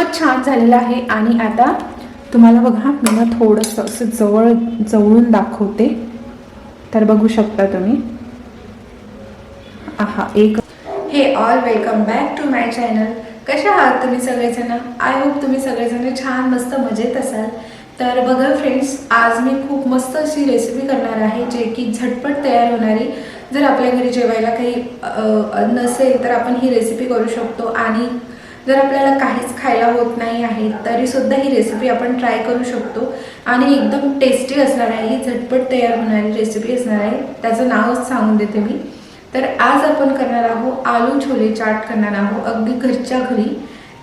खूपच छान झालेलं आहे। आणि आता तुम्हाला बघा मी थोडंसं असं जवळून दाखवते, तर बघू शकता तुम्ही। एक hey all welcome back to my channel. कशा आहात तुम्ही सगळेजण? आय होप तुम्ही सगळेजण छान मस्त मजेत असाल। तर बघा फ्रेंड्स, आज मी खूप मस्त अशी रेसिपी करणार आहे, जे की झटपट तयार होणारी। जर आपल्या घरी जेवायला काही नसेल तर आपण ही रेसिपी करू शकतो, आणि जर आपल्याला काहीच खायला होत नाही आहे तरी सुद्धा ही रेसिपी आपण ट्राय करू शकतो, आणि एकदम टेस्टी असणार आहे। ही झटपट तयार होणारी रेसिपी असणार आहे, त्याचं नावच सांगून देते मी। तर आज आपण करणार आहोत आलू छोले चाट करणार आहोत, अगदी घरच्या घरी,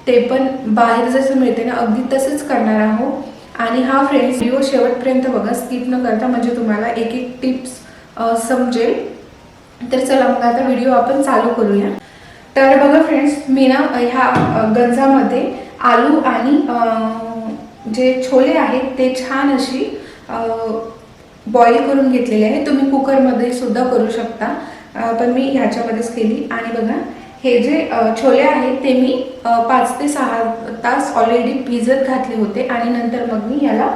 ते पण बाहेर जसं मिळते ना अगदी तसंच करणार आहोत। आणि हा फ्रेंड्स व्हिडिओ शेवटपर्यंत बघा, स्किप न करता, म्हणजे तुम्हाला एक एक टिप्स समजेल। तर चला मग आता व्हिडिओ आपण चालू करूया। तर बघा फ्रेंड्स, मी ना ह्या गंजामध्ये आलू आणि जे छोले आहेत ते छान अशी बॉईल करून घेतलेले आहे। तुम्ही कुकरमध्ये सुद्धा करू शकता, पण मी ह्याच्यामध्येच केली। आणि बघा हे जे छोले आहेत ते मी 5 ते 6 तास ऑलरेडी भिजत घातले होते, आणि नंतर मग मी याला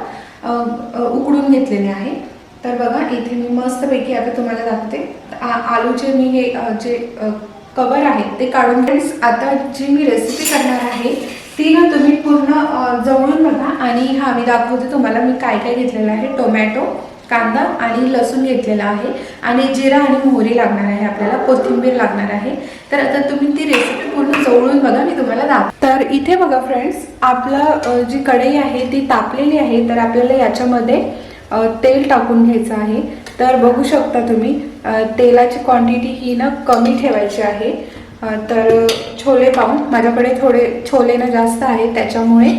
उकडून घेतलेले आहे। तर बघा इथे मी मस्तपैकी आता तुम्हाला दाखवते। आलूचे मी हे जे कवर आहे ते काढून। फ्रेंड्स, आता जी मी रेसिपी करणार आहे ती ना तुम्ही पूर्ण जवळून बघा, आणि हा मी दाखवते तुम्हाला मी काय काय घेतलेलं आहे। टोमॅटो, कांदा आणि लसूण घेतलेला आहे, आणि जिरा आणि मोहरी लागणार आहे आपल्याला, कोथिंबीर लागणार आहे। तर आता तुम्ही ती रेसिपी पूर्ण जवळून बघा, मी तुम्हाला दाखवते। तर इथे बघा फ्रेंड्स, आपलं जी कढई आहे ती तापलेली आहे, तर आपल्याला याच्यामध्ये तेल टाकून घ्यायचं आहे। तर बघू शकता तुम्ही, तेलाची क्वांटिटी ही ना कमी ठेवायची आहे। तर छोले पाहून माझ्याकडे थोडे छोले ना जास्त आहे, त्याच्यामुळे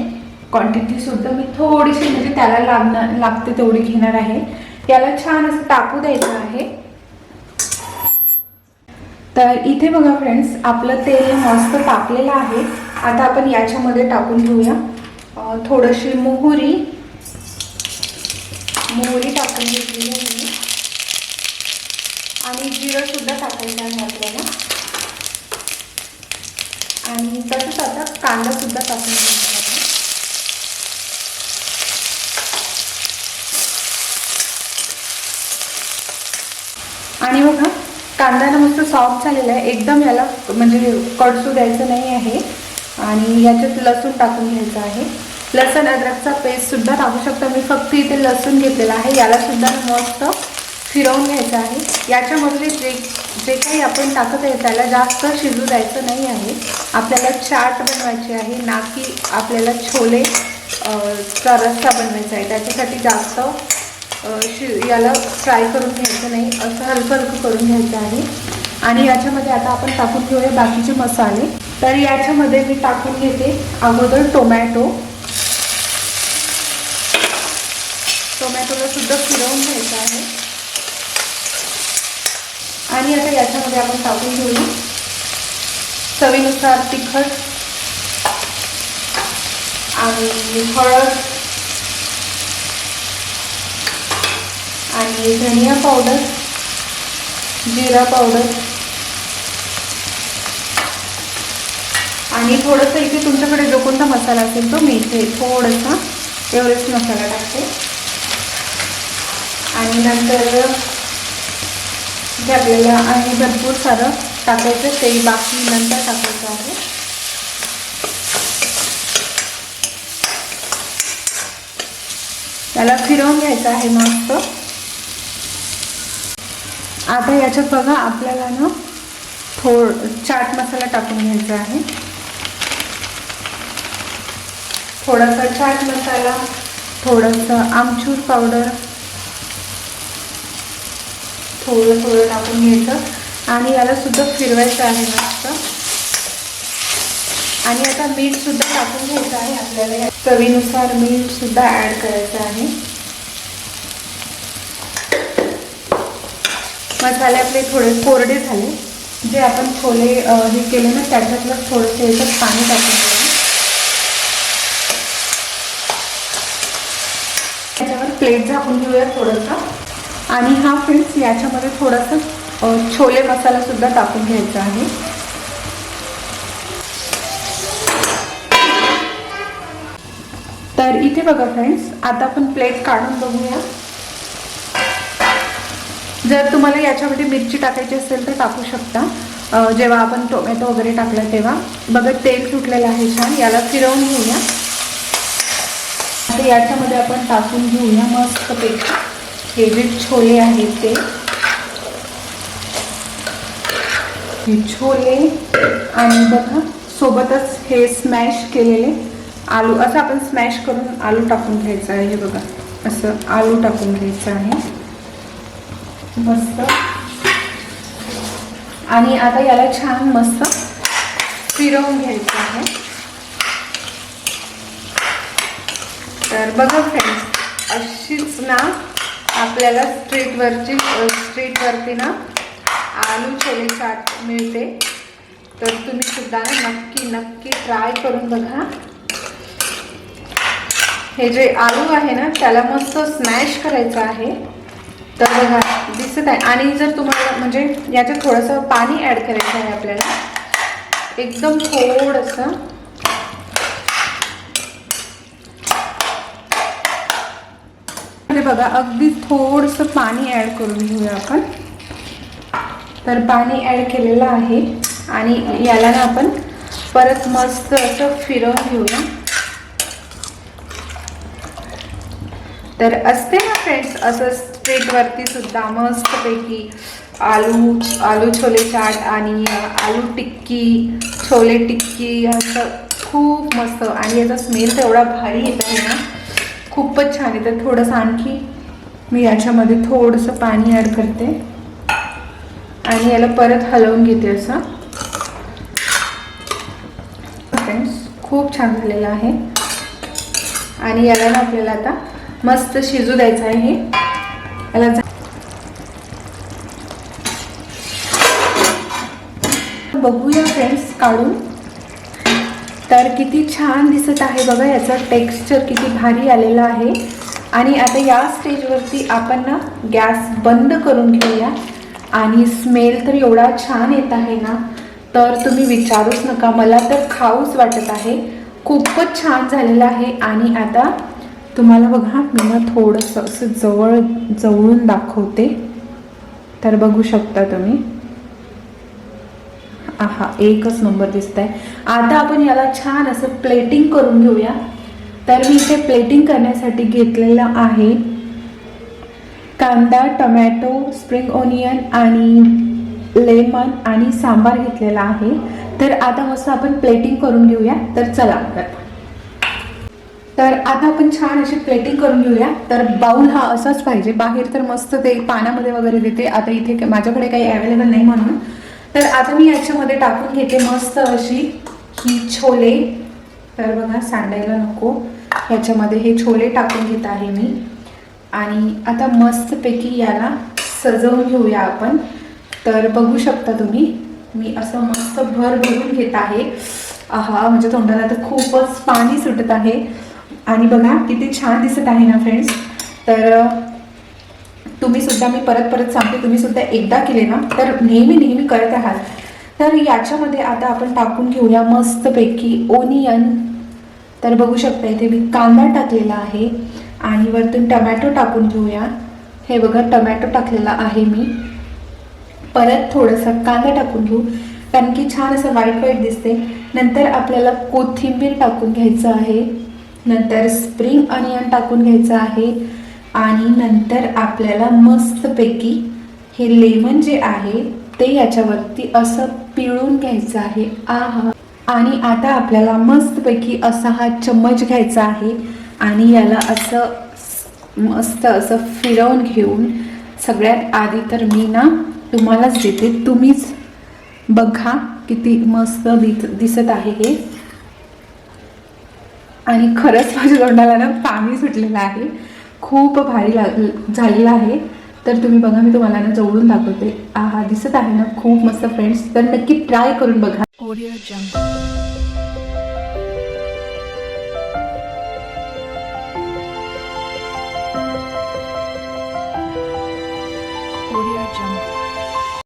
क्वांटिटी सुद्धा मी थोडीशी म्हणजे त्याला लागते तेवढी घेणार आहे। याला छान असं टाकू द्यायचं आहे। तर इथे बघा फ्रेंड्स, आपलं तेल मस्त तापलेलं आहे। आता आपण याच्यामध्ये टाकून घेऊया थोडीशी मोहरी टाकून घेतलेली आहे, आणि जिरं सुद्धा टाकायचं आहे आपल्याला, आणि तसंच आता कांदा सुद्धा टाकून घ्यायचा आहे। आणि बघा कांदा मस्त सॉफ्ट झालेला आहे एकदम, याला म्हणजे कडसू द्यायचं नाही आहे। आणि याच्यात लसूण टाकून घ्यायचं आहे। लसूण अद्रकचा पेस्ट सुद्धा टाकू शकता, मी फक्त इथे लसूण घेतलेला आहे। याला सुद्धा मस्त फिरवून घ्यायचं आहे। याच्यामधले जे काही आपण टाकत आहे त्याला जास्त शिजू द्यायचं नाही आहे। आपल्याला चाट बनवायची आहे, ना की आपल्याला छोले चा रस्सा बनवायचा आहे। त्याच्यासाठी जास्त याला फ्राय करून घ्यायचं नाही, असं हलकं हलकं करून घ्यायचं आहे। आणि याच्यामध्ये आता आपण टाकून घेऊया बाकीचे मसाले। तर याच्यामध्ये मी टाकून घेते अगोदर टोमॅटोला सुद्धा फिरवून घ्यायचं आहे। आणि आता याच्यामध्ये आपण टाकून घेऊया चवीनुसार तिखट आणि हळद आणि धनिया पावडर, जिरा पावडर, आणि थोडंसं इथे तुमच्याकडे जो कोणता मसाला असेल तो, मी इथे थोडासा एव्हरेस्ट मसाला टाकते। आणि नंतर जे आपल्याला आणि भरपूर सारं टाकायचं ते बाकी नंतर टाकायचं आहे। त्याला फिरवून घ्यायचं आहे मस्त। आता याच्यात बघा आपल्याला ना चाट मसाला टाकून घ्यायचा आहे। थोडासा चाट मसाला, थोडंसं आमचूर पावडर, थोडं टाकून घ्यायचं, आणि याला सुद्धा फिरवायचं आहे मस्त। आणि आता मीठ सुद्धा टाकून घ्यायचं आहे आपल्याला, चवीनुसार मीठ सुद्धा ॲड करायचं आहे। मसाले आपले थोडे कोरडे झाले, जे आपण छोले हे केले ना त्याच्यातलं थोडंसं याच्यात पाणी टाकून घ्यायचं। त्याच्यावर प्लेट झाकून घेऊया थोडंसं। आणि हा फ्रेंड्स, याच्यामध्ये थोडंसं छोले मसाला सुद्धा टाकून घ्यायचा आहे। तर इथे बघा फ्रेंड्स, आता आपण प्लेट काढून बघूया. जर तुम्हाला याच्यामध्ये मिरची टाकायची असेल तर टाकू शकता. जेव्हा आपण टोमॅटो वगैरे टाकला तेव्हा. बघा तेल सुटलेलं आहे छान. याला फिरवून घेऊया. आता याच्यामध्ये आपण टाकून घेऊया मस्तपैकी हे जे छोले आहेत ते. हे छोले आणि बघा सोबतच हे स्मॅश केलेले आलू. असं आपण स्मॅश करून आलू टाकून घ्यायचं आहे. हे बघा असं आलू टाकून घ्यायचं आहे मस्त. आणि आता याला छान मस्त फिरवून घ्यायचं आहे. तर बघा फ्रेंड्स, अशीच ना आपल्याला स्ट्रीटवरती ना आलू छोले चाट मिळते. तर तुम्ही सुद्धा नक्की ट्राय करून बघा. हे जे आलू आहे ना त्याला मस्त स्मॅश करायचं आहे. तर बघा दिसत आहे. आणि जर तुम्हाला म्हणजे याच्यात थोडंसं पाणी ॲड करायचं आहे आपल्याला, एकदम थोडंसं. बघा अगदी थोडंसं पाणी ॲड करून घेऊया आपण. तर पाणी ॲड केलेलं आहे आणि याला ना आपण परत मस्त असं फिरवून घेऊया. तर असते ना फ्रेंड्स असं स्ट्रीटवरती सुद्धा मस्तपैकी आलू छोले चाट आणि आलू टिक्की, छोले टिक्की असं खूप मस्त. आणि याचा स्मेल तर एवढा भारी येत आहे ना, खूपच छान येतं. थोडंसं आणखी मी याच्यामध्ये थोडंसं पाणी ॲड करते आणि याला परत हलवून घेते असं. फ्रेंड्स खूप छान झालेलं आहे. आणि याला ना आपल्याला आता मस्त शिजू द्यायचं आहे. हे याला बघूया फ्रेंड्स काढून. तर किती छान दिसत आहे बघा. याचं टेक्स्चर किती भारी आलेलं आहे. आणि आता या स्टेजवरती आपण ना गॅस बंद करून घेऊया. आणि स्मेल तर एवढा छान येत आहे ना, तर तुम्ही विचारूच नका. मला तर खाऊच वाटत आहे. खूपच छान झालेलं आहे. आणि आता तुम्हाला बघा मी ना थोडंसं असं जवळून दाखवते. तर बघू शकता तुम्ही. आहा, एकच नंबर दिसत आहे. आता आपण याला छान असं प्लेटिंग करून घेऊया. तर मी इथे प्लेटिंग करण्यासाठी घेतलेलं आहे कांदा, टोमॅटो, स्प्रिंग ओनियन आणि लेमन आणि सांबार घेतलेला आहे. तर आता मस्त आपण प्लेटिंग करून घेऊया. तर चला तर आता आपण छान अशी प्लेटिंग करून घेऊया. तर बाउल हा असाच पाहिजे. बाहेर तर मस्त ते पाण्यामध्ये वगैरे देते. आता इथे माझ्याकडे काही अवेलेबल नाही म्हणून. तर आता मी याच्यामध्ये टाकून घेते मस्त अशी ही छोले. तर बघा सांडायला नको. ह्याच्यामध्ये हे छोले टाकून घेत आहे मी. आणि आता मस्तपैकी याला सजवून घेऊया आपण. तर बघू शकता तुम्ही मी असं मस्त भरून घेत आहे. आहा, म्हणजे तोंडाला तर खूपच पाणी सुटत आहे. आणि बघा किती छान दिसत आहे ना फ्रेंड्स. तर तुम्ही सुद्धा, मी परत सांगते, तुम्ही सुद्धा एकदा केले ना तर नेहमी करत राहाल. तर याच्यामध्ये आता आपण टाकून घेऊया मस्तपैकी ओनियन. तर बघू शकता इथे मी कांदा टाकलेला आहे आणि वरतून टोमॅटो टाकून घेऊया. हे बघा टोमॅटो टाकलेला आहे मी. परत थोडंसं कांदा टाकून घेऊ कारण की छान असं व्हाईट दिसते. नंतर आपल्याला कोथिंबीर टाकून घ्यायचं आहे. नंतर स्प्रिंग ऑनियन टाकून घ्यायचं आहे. आणि नंतर आपल्याला मस्तपैकी हे लेमन जे आहे ते याच्यावरती असं पिळून घ्यायचं आहे. आहा. आणि आता आपल्याला मस्तपैकी असा हा चम्मच घ्यायचा आहे आणि याला असं मस्त असं फिरवून घेऊन, सगळ्यात आधी तर मी ना तुम्हालाच देते, तुम्हीच बघा किती मस्त दिसत आहे हे. आणि खरंच माझ्या तोंडाला ना पाणी सुटलेलं आहे. खूप भारी झालेलं आहे. तर तुम्ही बघा, मी तुम्हाला ना जवळून दाखवते. आहा, दिसत आहे ना खूप मस्त फ्रेंड्स. तर नक्की ट्राय करून बघा. ऑडिओ जंगल.